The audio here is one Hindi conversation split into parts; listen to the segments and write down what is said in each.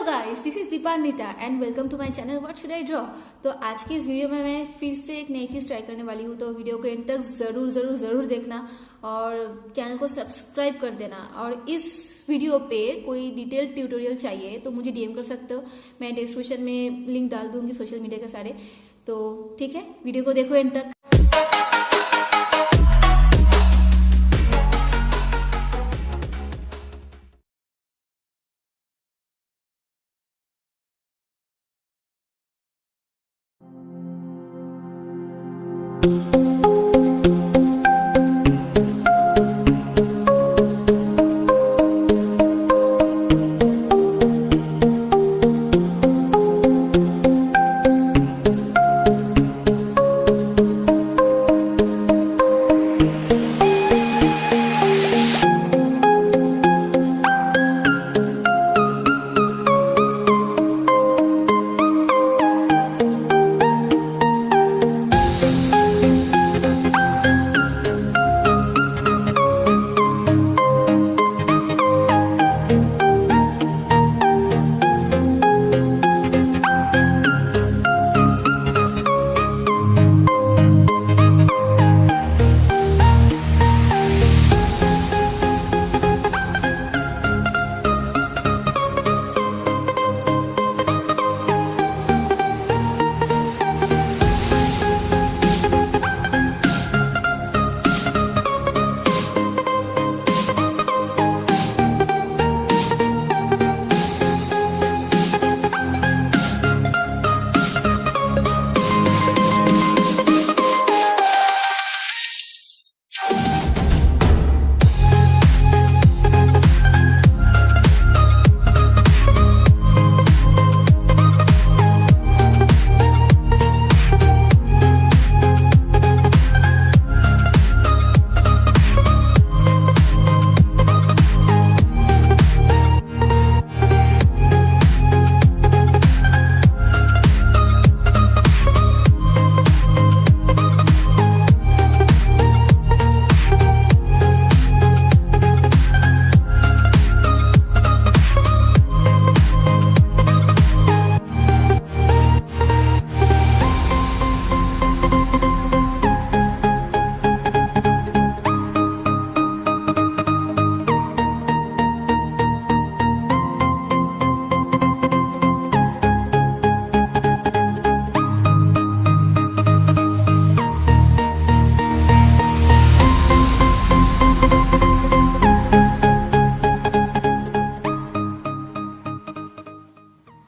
Guys, this is Dipanita and welcome to my channel what should I draw. तो आज की इस वीडियो में मैं फिर से एक नई चीज ट्राई करने वाली हूँ, तो वीडियो को एंड तक जरूर जरूर जरूर देखना और चैनल को सब्सक्राइब कर देना। और इस वीडियो पे कोई डिटेल ट्यूटोरियल चाहिए तो मुझे डीएम कर सकते हो, मैं डिस्क्रिप्शन में लिंक डाल दूंगी सोशल मीडिया के सारे। तो ठीक है, वीडियो को देखो एंड तक।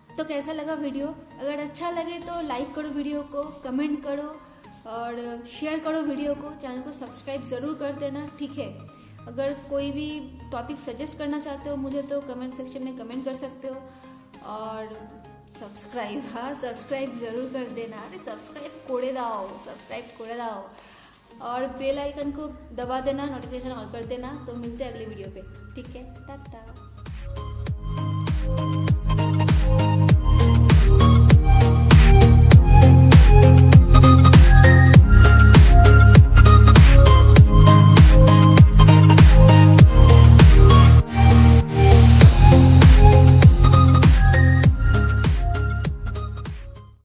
तो कैसा लगा वीडियो? अगर अच्छा लगे तो लाइक करो वीडियो को, कमेंट करो और शेयर करो वीडियो को। चैनल को सब्सक्राइब ज़रूर कर देना, ठीक है। अगर कोई भी टॉपिक सजेस्ट करना चाहते हो मुझे तो कमेंट सेक्शन में कमेंट कर सकते हो। और सब्सक्राइब ज़रूर कर देना। अरे सब्सक्राइब करे दाओ और बेल आइकन को दबा देना, नोटिफिकेशन ऑन कर देना। तो मिलते हैं अगले वीडियो पे, ठीक है। टाटा।